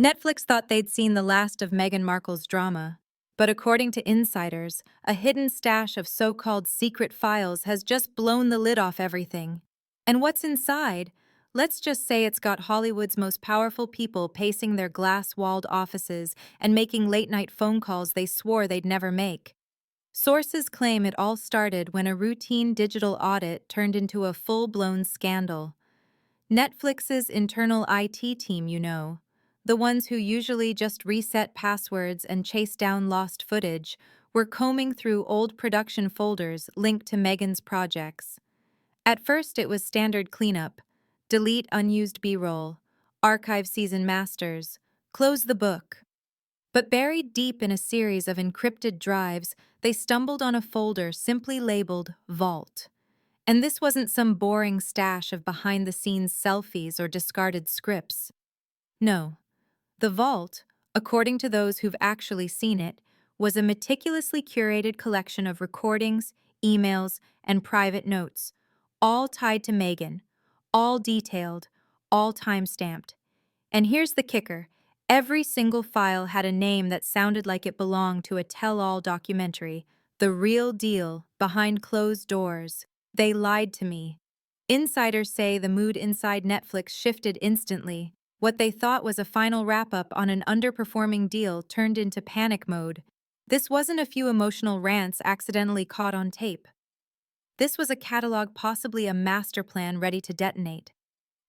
Netflix thought they'd seen the last of Meghan Markle's drama, but according to insiders, a hidden stash of so-called secret files has just blown the lid off everything. And what's inside? Let's just say it's got Hollywood's most powerful people pacing their glass-walled offices and making late-night phone calls they swore they'd never make. Sources claim it all started when a routine digital audit turned into a full-blown scandal. Netflix's internal IT team, the ones who usually just reset passwords and chase down lost footage, were combing through old production folders linked to Meghan's projects. At first, it was standard cleanup: delete unused B-roll, archive season masters, close the book. But buried deep in a series of encrypted drives, they stumbled on a folder simply labeled Vault. And this wasn't some boring stash of behind-the-scenes selfies or discarded scripts. No, the vault, according to those who've actually seen it, was a meticulously curated collection of recordings, emails, and private notes, all tied to Meghan, all detailed, all time-stamped. And here's the kicker: every single file had a name that sounded like it belonged to a tell-all documentary, the real deal, behind closed doors. They lied to me. Insiders say the mood inside Netflix shifted instantly. What they thought was a final wrap-up on an underperforming deal turned into panic mode. This wasn't a few emotional rants accidentally caught on tape. This was a catalog, possibly a master plan ready to detonate.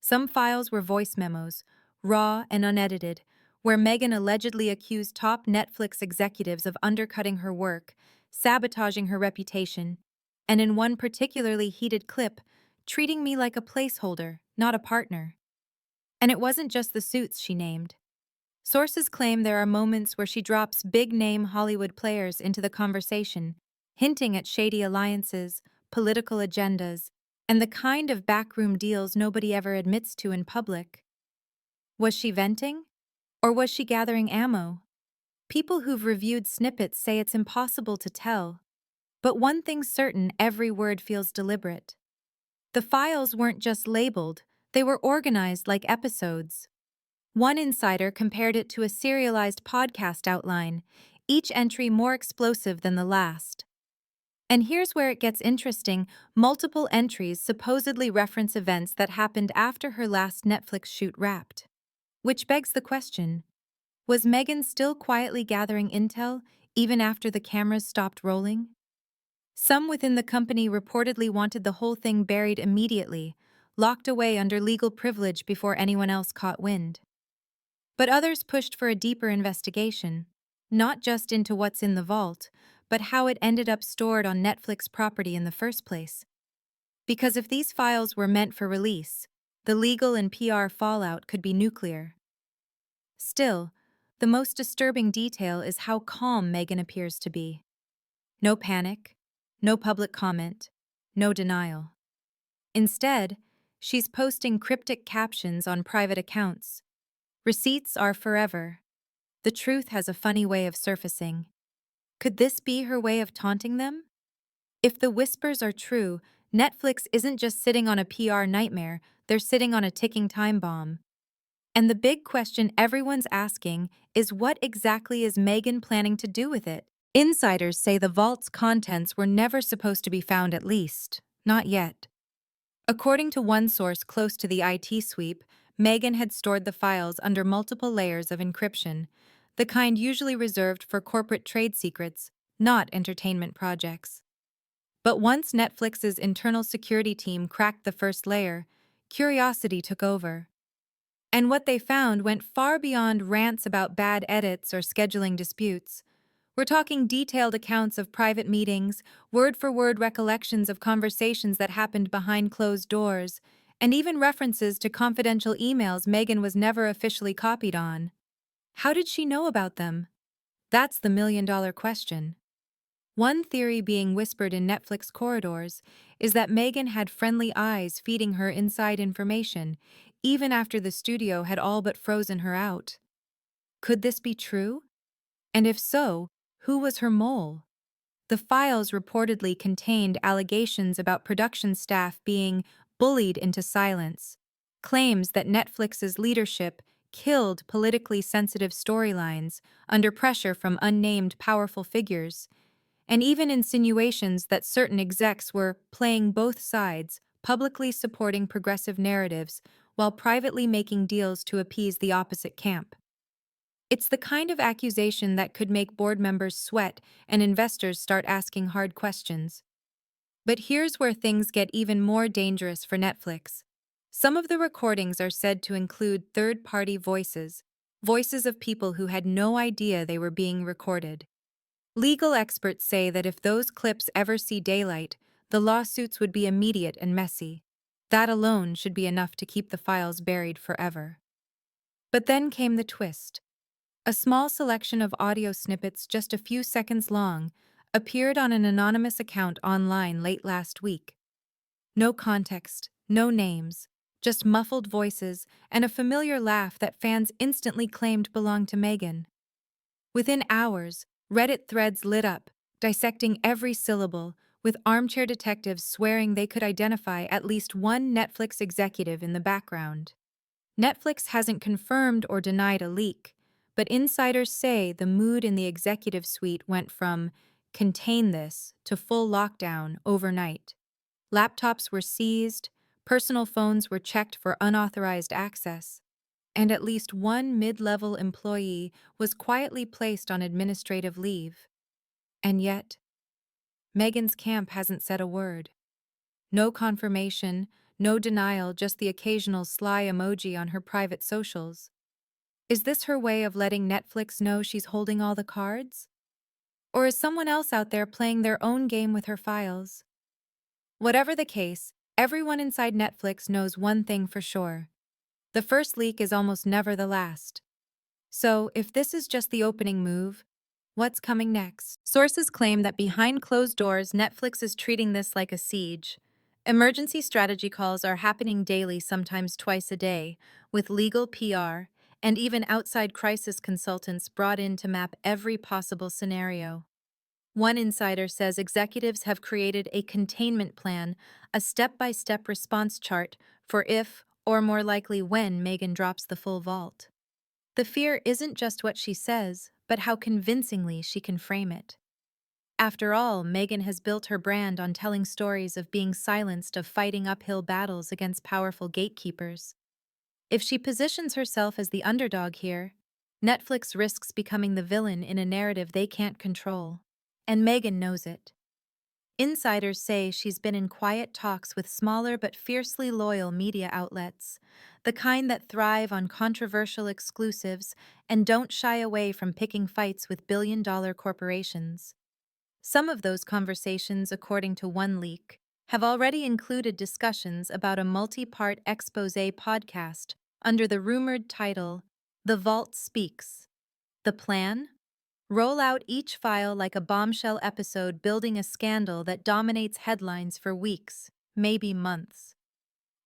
Some files were voice memos, raw and unedited, where Meghan allegedly accused top Netflix executives of undercutting her work, sabotaging her reputation, and in one particularly heated clip, treating me like a placeholder, not a partner. And it wasn't just the suits she named. Sources claim there are moments where she drops big-name Hollywood players into the conversation, hinting at shady alliances, political agendas, and the kind of backroom deals nobody ever admits to in public. Was she venting? Or was she gathering ammo? People who've reviewed snippets say it's impossible to tell. But one thing's certain: every word feels deliberate. The files weren't just labeled, they were organized like episodes. One insider compared it to a serialized podcast outline, each entry more explosive than the last. And here's where it gets interesting: multiple entries supposedly reference events that happened after her last Netflix shoot wrapped. Which begs the question: was Meghan still quietly gathering intel even after the cameras stopped rolling? Some within the company reportedly wanted the whole thing buried immediately, locked away under legal privilege before anyone else caught wind. But others pushed for a deeper investigation, not just into what's in the vault, but how it ended up stored on Netflix property in the first place. Because if these files were meant for release, the legal and PR fallout could be nuclear. Still, the most disturbing detail is how calm Meghan appears to be. No panic, no public comment, no denial. Instead, she's posting cryptic captions on private accounts. Receipts are forever. The truth has a funny way of surfacing. Could this be her way of taunting them? If the whispers are true, Netflix isn't just sitting on a PR nightmare, they're sitting on a ticking time bomb. And the big question everyone's asking is, what exactly is Meghan planning to do with it? Insiders say the vault's contents were never supposed to be found, at least, not yet. According to one source close to the IT sweep, Meghan had stored the files under multiple layers of encryption, the kind usually reserved for corporate trade secrets, not entertainment projects. But once Netflix's internal security team cracked the first layer, curiosity took over. And what they found went far beyond rants about bad edits or scheduling disputes. We're talking detailed accounts of private meetings, word-for-word recollections of conversations that happened behind closed doors, and even references to confidential emails Meghan was never officially copied on. How did she know about them? That's the million-dollar question. One theory being whispered in Netflix corridors is that Meghan had friendly eyes feeding her inside information, even after the studio had all but frozen her out. Could this be true? And if so, who was her mole? The files reportedly contained allegations about production staff being bullied into silence, claims that Netflix's leadership killed politically sensitive storylines under pressure from unnamed powerful figures, and even insinuations that certain execs were playing both sides, publicly supporting progressive narratives while privately making deals to appease the opposite camp. It's the kind of accusation that could make board members sweat and investors start asking hard questions. But here's where things get even more dangerous for Netflix. Some of the recordings are said to include third-party voices, voices of people who had no idea they were being recorded. Legal experts say that if those clips ever see daylight, the lawsuits would be immediate and messy. That alone should be enough to keep the files buried forever. But then came the twist. A small selection of audio snippets just a few seconds long appeared on an anonymous account online late last week. No context, no names, just muffled voices and a familiar laugh that fans instantly claimed belonged to Meghan. Within hours, Reddit threads lit up, dissecting every syllable, with armchair detectives swearing they could identify at least one Netflix executive in the background. Netflix hasn't confirmed or denied a leak, but insiders say the mood in the executive suite went from "contain this" to full lockdown overnight. Laptops were seized, personal phones were checked for unauthorized access, and at least one mid-level employee was quietly placed on administrative leave. And yet, Meghan's camp hasn't said a word. No confirmation, no denial, just the occasional sly emoji on her private socials. Is this her way of letting Netflix know she's holding all the cards? Or is someone else out there playing their own game with her files? Whatever the case, everyone inside Netflix knows one thing for sure. The first leak is almost never the last. So, if this is just the opening move, what's coming next? Sources claim that behind closed doors, Netflix is treating this like a siege. Emergency strategy calls are happening daily, sometimes twice a day, with legal PR and even outside crisis consultants brought in to map every possible scenario. One insider says executives have created a containment plan, a step-by-step response chart for if, or more likely when, Meghan drops the full vault. The fear isn't just what she says, but how convincingly she can frame it. After all, Meghan has built her brand on telling stories of being silenced, of fighting uphill battles against powerful gatekeepers. If she positions herself as the underdog here, Netflix risks becoming the villain in a narrative they can't control. And Meghan knows it. Insiders say she's been in quiet talks with smaller but fiercely loyal media outlets, the kind that thrive on controversial exclusives and don't shy away from picking fights with billion-dollar corporations. Some of those conversations, according to one leak, have already included discussions about a multi-part exposé podcast under the rumored title, The Vault Speaks. The plan? Roll out each file like a bombshell episode, building a scandal that dominates headlines for weeks, maybe months.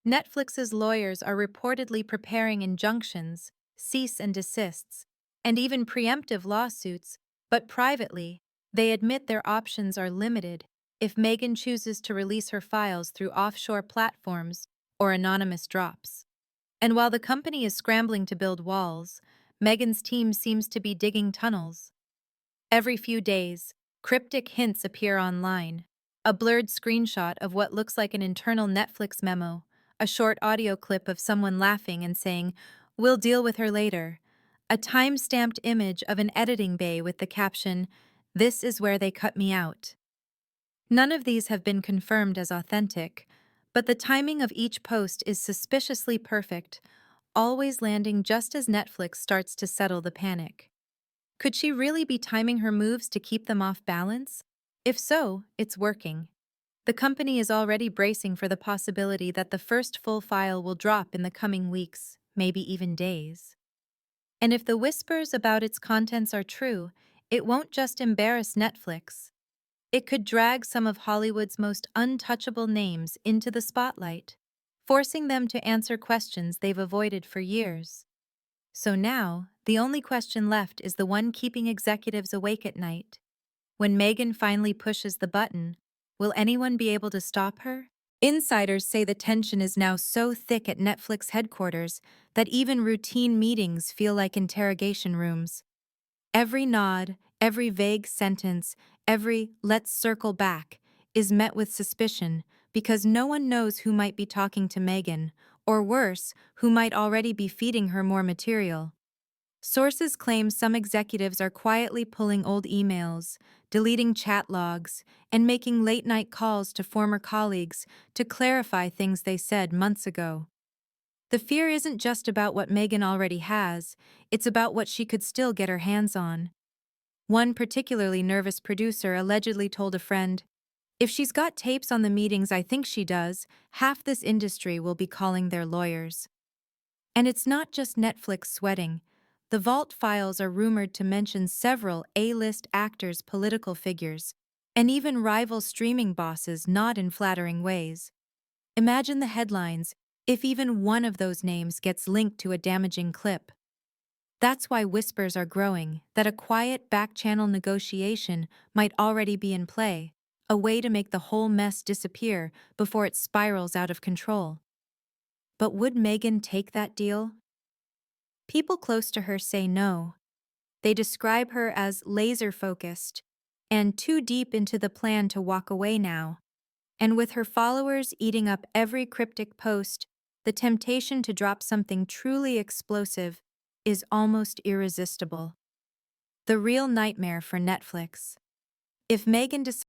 Netflix's lawyers are reportedly preparing injunctions, cease and desists, and even preemptive lawsuits, but privately, they admit their options are limited if Meghan chooses to release her files through offshore platforms or anonymous drops. And while the company is scrambling to build walls, Meghan's team seems to be digging tunnels. Every few days, cryptic hints appear online. A blurred screenshot of what looks like an internal Netflix memo, a short audio clip of someone laughing and saying, "We'll deal with her later," a time-stamped image of an editing bay with the caption, "This is where they cut me out." None of these have been confirmed as authentic, but the timing of each post is suspiciously perfect, always landing just as Netflix starts to settle the panic. Could she really be timing her moves to keep them off balance? If so, it's working. The company is already bracing for the possibility that the first full file will drop in the coming weeks, maybe even days. And if the whispers about its contents are true, it won't just embarrass Netflix. It could drag some of Hollywood's most untouchable names into the spotlight, forcing them to answer questions they've avoided for years. So now, the only question left is the one keeping executives awake at night. When Meghan finally pushes the button, will anyone be able to stop her? Insiders say the tension is now so thick at Netflix headquarters that even routine meetings feel like interrogation rooms. Every nod, every vague sentence, every "let's circle back" is met with suspicion because no one knows who might be talking to Meghan, or worse, who might already be feeding her more material. Sources claim some executives are quietly pulling old emails, deleting chat logs, and making late-night calls to former colleagues to clarify things they said months ago. The fear isn't just about what Meghan already has, it's about what she could still get her hands on. One particularly nervous producer allegedly told a friend, "If she's got tapes on the meetings I think she does, half this industry will be calling their lawyers." And it's not just Netflix sweating. The vault files are rumored to mention several A-list actors, political figures, and even rival streaming bosses, not in flattering ways. Imagine the headlines if even one of those names gets linked to a damaging clip. That's why whispers are growing that a quiet back-channel negotiation might already be in play, a way to make the whole mess disappear before it spirals out of control. But would Meghan take that deal? People close to her say no. They describe her as laser-focused and too deep into the plan to walk away now. And with her followers eating up every cryptic post, the temptation to drop something truly explosive is almost irresistible. The real nightmare for Netflix. If Meghan decides